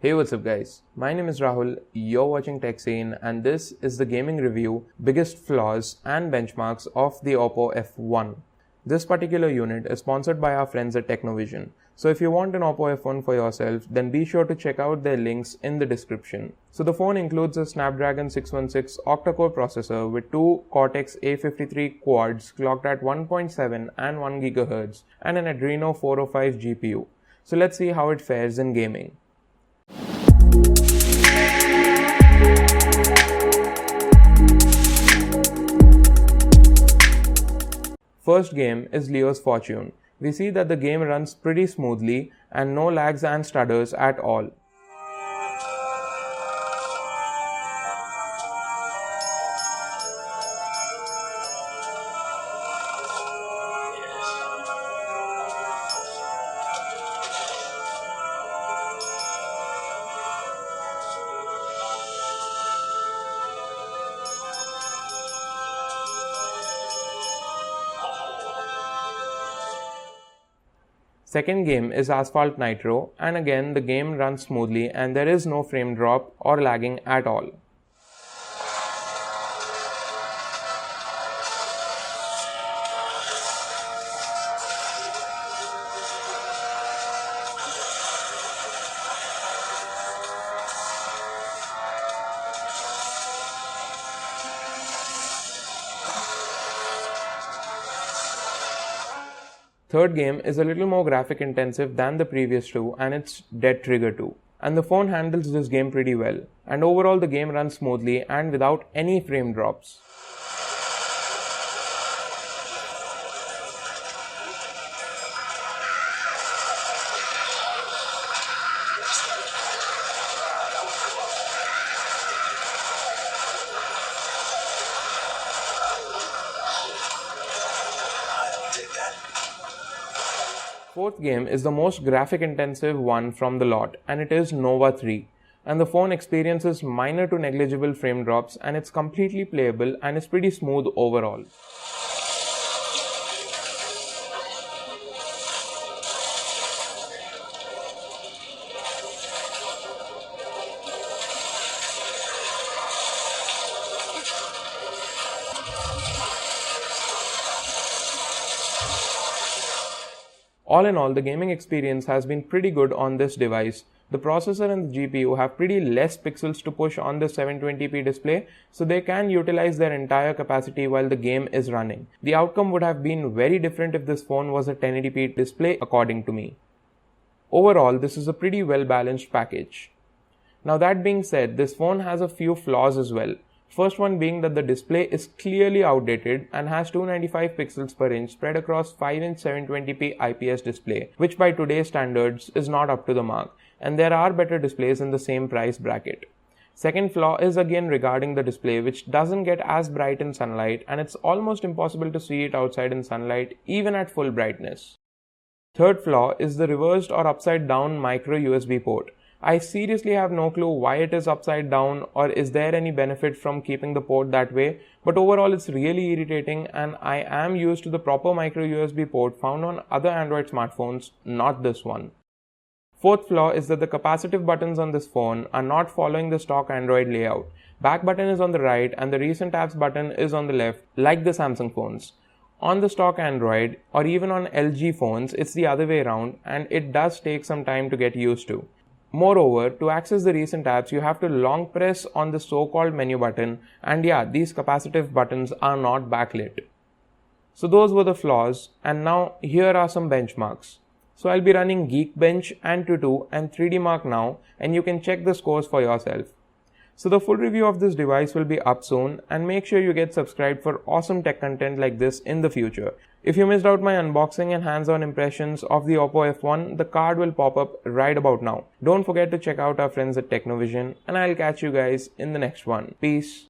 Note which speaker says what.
Speaker 1: Hey, what's up guys? My name is Rahul, you're watching Tech Scene, and this is the gaming review, biggest flaws and benchmarks of the Oppo F1. This particular unit is sponsored by our friends at N.O.V.A. So if you want an Oppo F1 for yourself, then be sure to check out their links in the description. So the phone includes a Snapdragon 616 octa-core processor with two Cortex A53 quads clocked at 1.7 and 1 GHz and an Adreno 405 GPU. So let's see how it fares in gaming. First game is Leo's Fortune. We see that the game runs pretty smoothly and no lags and stutters at all. Second game is Asphalt Nitro, and again the game runs smoothly and there is no frame drop or lagging at all. Third game is a little more graphic intensive than the previous two, and it's Dead Trigger 2. And the phone handles this game pretty well, and overall the game runs smoothly and without any frame drops. Fourth game is the most graphic intensive one from the lot, and it is N.O.V.A 3. And the phone experiences minor to negligible frame drops, and it's completely playable and is pretty smooth overall. All in all, the gaming experience has been pretty good on this device. The processor and the GPU have pretty less pixels to push on the 720p display, so they can utilize their entire capacity while the game is running. The outcome would have been very different if this phone was a 1080p display, according to me. Overall, this is a pretty well balanced package. Now that being said, this phone has a few flaws as well. First one being that the display is clearly outdated and has 295 pixels per inch spread across 5-inch 720p IPS display, which by today's standards is not up to the mark, and there are better displays in the same price bracket. Second flaw is again regarding the display, which doesn't get as bright in sunlight, and it's almost impossible to see it outside in sunlight even at full brightness. Third flaw is the reversed or upside down micro USB port. I seriously have no clue why it is upside down, or is there any benefit from keeping the port that way, but overall it's really irritating, and I am used to the proper micro USB port found on other Android smartphones, not this one. Fourth flaw is that the capacitive buttons on this phone are not following the stock Android layout. Back button is on the right and the recent apps button is on the left, like the Samsung phones. On the stock Android or even on LG phones, it's the other way around, and it does take some time to get used to. Moreover, to access the recent apps, you have to long press on the so-called menu button, and yeah, these capacitive buttons are not backlit. So those were the flaws, and now here are some benchmarks. So I'll be running Geekbench, Antutu and 3D Mark now, and you can check the scores for yourself. So the full review of this device will be up soon, and make sure you get subscribed for awesome tech content like this in the future. If you missed out my unboxing and hands-on impressions of the Oppo F1, the card will pop up right about now. Don't forget to check out our friends at N.O.V.A, and I'll catch you guys in the next one. Peace.